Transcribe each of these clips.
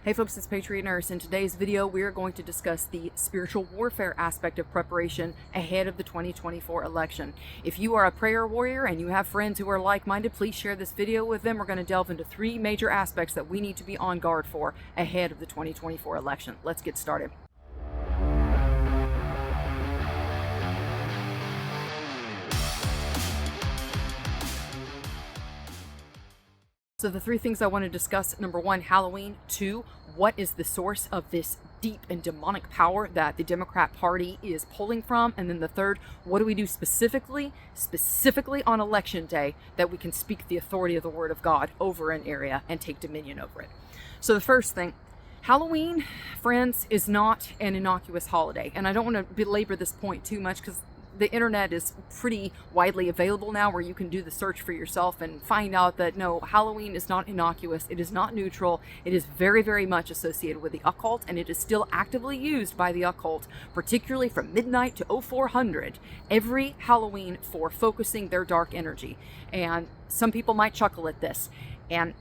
Hey folks, it's Patriot Nurse. In today's video, we are going to discuss the spiritual warfare aspect of preparation ahead of the 2024 election. If you are a prayer warrior and you have friends who are like-minded, please share this video with them. We're going to delve into three major aspects that we need to be on guard for ahead of the 2024 election. Let's get started. So the three things I want to discuss: number one, Halloween; two, what is the source of this deep and demonic power that the Democrat Party is pulling from? And then the third, what do we do specifically on election day that we can speak the authority of the Word of God over an area and take dominion over it? So the first thing, Halloween, friends, is not an innocuous holiday. And I don't want to belabor this point too much because the internet is pretty widely available now where you can do the search for yourself and find out that no, Halloween is not innocuous. It is not neutral. It is very, very much associated with the occult, and it is still actively used by the occult, particularly from midnight to 0400 every Halloween for focusing their dark energy. And some people might chuckle at this, and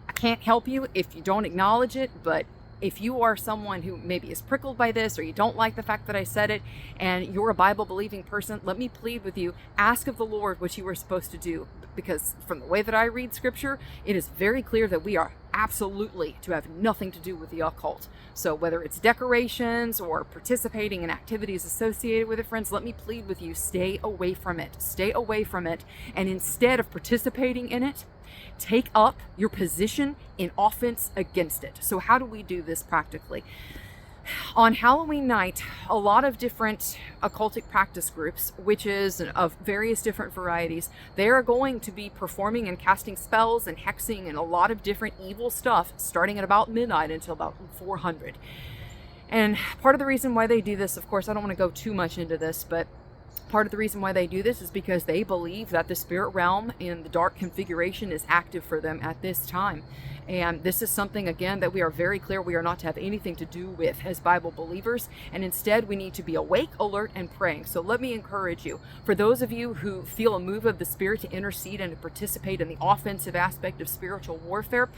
I can't help you if you don't acknowledge it, but if you are someone who maybe is prickled by this, or you don't like the fact that I said it, and you're a Bible-believing person, let me plead with you, ask of the Lord what you are supposed to do. Because from the way that I read Scripture, it is very clear that we are absolutely to have nothing to do with the occult. So whether it's decorations or participating in activities associated with it, friends, let me plead with you, stay away from it. Stay away from it. And instead of participating in it, take up your position in offense against it. So how do we do this practically? On Halloween night, a lot of different occultic practice groups, witches of various different varieties, they are going to be performing and casting spells and hexing and a lot of different evil stuff starting at about midnight until about 400. And part of the reason why they do this, of course, I don't want to go too much into this, but part of the reason why they do this is because they believe that the spirit realm in the dark configuration is active for them at this time. And this is something, again, that we are very clear we are not to have anything to do with as Bible believers. And instead, we need to be awake, alert, and praying. So let me encourage you, for those of you who feel a move of the Spirit to intercede and to participate in the offensive aspect of spiritual warfare,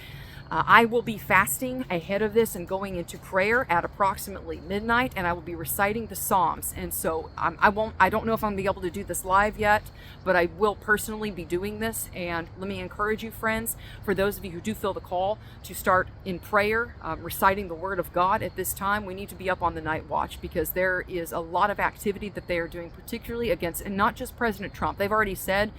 I will be fasting ahead of this and going into prayer at approximately midnight, and I will be reciting the Psalms. And so I don't know if I'm going to be able to do this live yet, but I will personally be doing this. And let me encourage you, friends, for those of you who do feel the call to start in prayer, reciting the Word of God at this time, we need to be up on the night watch, because there is a lot of activity that they are doing, particularly against, and not just President Trump. They've already said,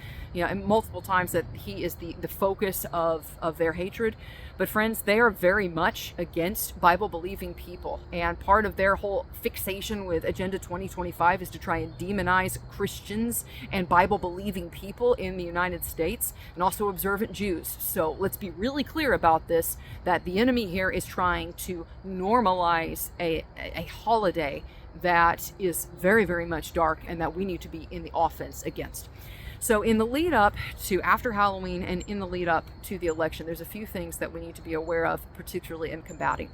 multiple times that he is the focus of their hatred. But friends, they are very much against Bible-believing people. And part of their whole fixation with Agenda 2025 is to try and demonize Christians and Bible-believing people in the United States, and also observant Jews. So let's be really clear about this, that the enemy here is trying to normalize a holiday that is very, very much dark and that we need to be in the offense against. So in the lead up to after Halloween and in the lead up to the election, there's a few things that we need to be aware of, particularly in combating.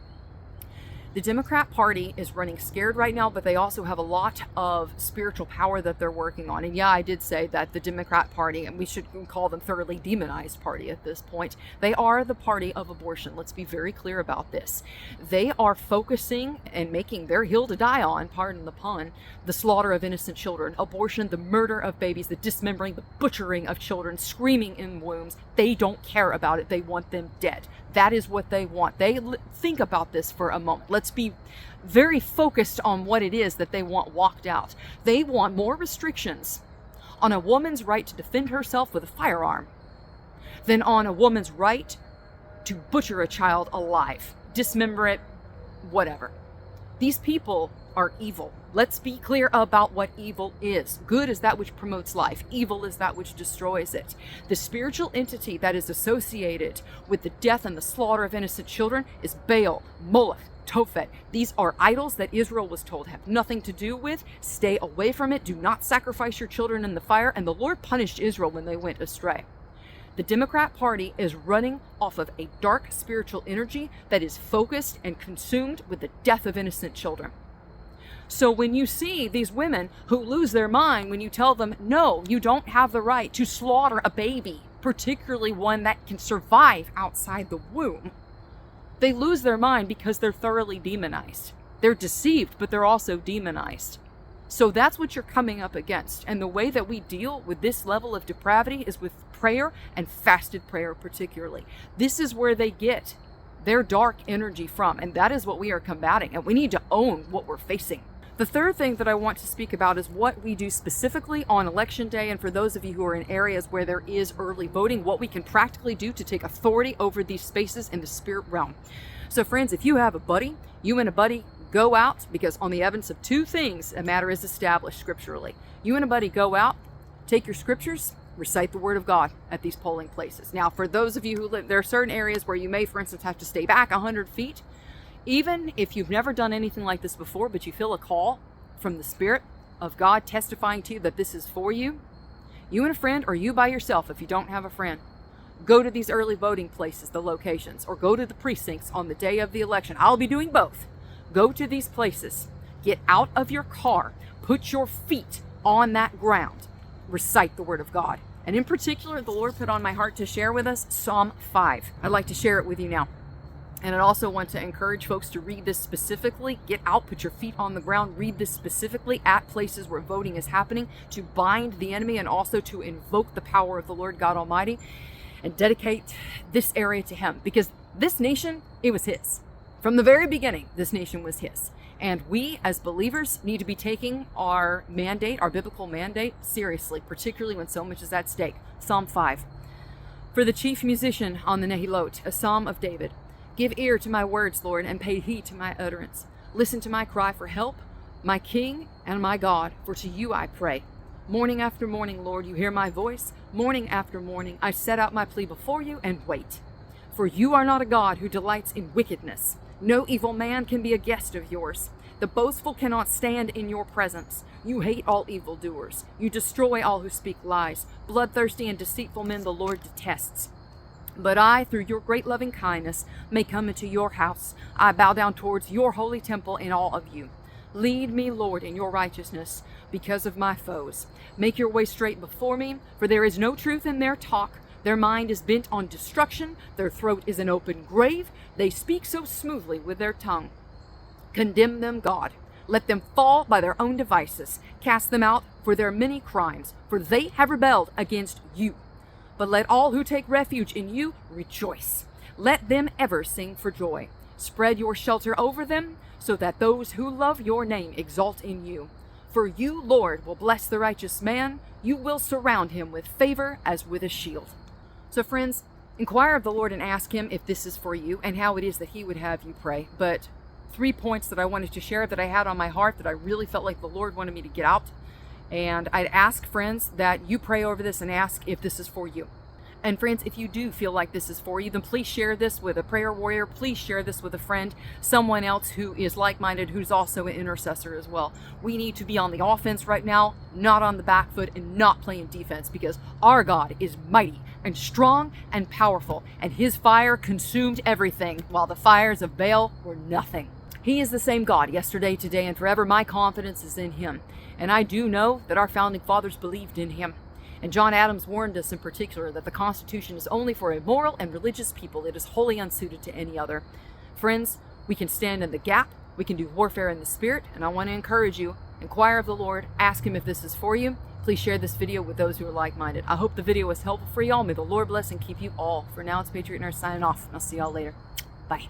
The Democrat Party is running scared right now, but they also have a lot of spiritual power that they're working on. And yeah, I did say that the Democrat Party, and we should call them thoroughly demonized party at this point, they are the party of abortion. Let's be very clear about this. They are focusing and making their hill to die on, pardon the pun, the slaughter of innocent children, abortion, the murder of babies, the dismembering, the butchering of children, screaming in wombs. They don't care about it. They want them dead. That is what they want. Think about this for a moment. Let's be very focused on what it is that they want walked out. They want more restrictions on a woman's right to defend herself with a firearm than on a woman's right to butcher a child alive, dismember it, whatever. These people are evil. Let's be clear about what evil is. Good is that which promotes life. Evil is that which destroys it. The spiritual entity that is associated with the death and the slaughter of innocent children is Baal, Moloch, Tophet. These are idols that Israel was told have nothing to do with. Stay away from it. Do not sacrifice your children in the fire. And the Lord punished Israel when they went astray. The Democrat Party is running off of a dark spiritual energy that is focused and consumed with the death of innocent children. So when you see these women who lose their mind when you tell them, no, you don't have the right to slaughter a baby, particularly one that can survive outside the womb, They lose their mind because they're thoroughly demonized. They're deceived, but they're also demonized. So that's what you're coming up against. And the way that we deal with this level of depravity is with prayer, and fasted prayer particularly. This is where they get their dark energy from, and that is what we are combating, and we need to own what we're facing. The third thing that I want to speak about is what we do specifically on election day, and for those of you who are in areas where there is early voting, what we can practically do to take authority over these spaces in the spirit realm. So friends, if you have a buddy, you and a buddy go out, because on the evidence of two things, a matter is established scripturally. You and a buddy go out, take your scriptures, recite the word of God at these polling places. Now, for those of you who live, there are certain areas where you may, for instance, have to stay back 100 feet. Even if you've never done anything like this before, but you feel a call from the Spirit of God testifying to you that this is for you, you and a friend, or you by yourself if you don't have a friend, go to these early voting places, the locations, or go to the precincts on the day of the election. I'll be doing both. Go to these places, get out of your car, put your feet on that ground, recite the word of God. And in particular, the Lord put on my heart to share with us Psalm 5. I'd like to share it with you now. And I also want to encourage folks to read this specifically. Get out, put your feet on the ground, read this specifically at places where voting is happening, to bind the enemy and also to invoke the power of the Lord God Almighty and dedicate this area to Him. Because this nation, it was His. From the very beginning, this nation was His. And we as believers need to be taking our mandate, our biblical mandate, seriously, particularly when so much is at stake. Psalm 5. For the chief musician on the Nehilot, a psalm of David. Give ear to my words, Lord, and pay heed to my utterance. Listen to my cry for help, my King and my God, for to you I pray. Morning after morning, Lord, you hear my voice. Morning after morning, I set out my plea before you and wait. For you are not a God who delights in wickedness. No evil man can be a guest of yours. The boastful cannot stand in your presence. You hate all evildoers. You destroy all who speak lies. Bloodthirsty and deceitful men the Lord detests. But I, through your great loving kindness, may come into your house. I bow down towards your holy temple in awe of you. Lead me, Lord, in your righteousness because of my foes. Make your way straight before me, for there is no truth in their talk. Their mind is bent on destruction. Their throat is an open grave. They speak so smoothly with their tongue. Condemn them, God. Let them fall by their own devices. Cast them out for their many crimes, for they have rebelled against you. But let all who take refuge in you rejoice. Let them ever sing for joy. Spread your shelter over them, so that those who love your name exalt in you. For you, Lord, will bless the righteous man. You will surround him with favor as with a shield. So friends, inquire of the Lord and ask Him if this is for you and how it is that He would have you pray. But 3 points that I wanted to share that I had on my heart that I really felt like the Lord wanted me to get out. And I'd ask, friends, that you pray over this and ask if this is for you. And friends, if you do feel like this is for you, then please share this with a prayer warrior. Please share this with a friend, someone else who is like-minded, who's also an intercessor as well. We need to be on the offense right now, not on the back foot and not playing defense, because our God is mighty and strong and powerful, and His fire consumed everything, while the fires of Baal were nothing. He is the same God yesterday, today, and forever. My confidence is in Him. And I do know that our founding fathers believed in Him. And John Adams warned us in particular that the Constitution is only for a moral and religious people. It is wholly unsuited to any other. Friends, we can stand in the gap. We can do warfare in the Spirit. And I want to encourage you, inquire of the Lord. Ask Him if this is for you. Please share this video with those who are like-minded. I hope the video was helpful for y'all. May the Lord bless and keep you all. For now, it's Patriot Nurse signing off. I'll see y'all later. Bye.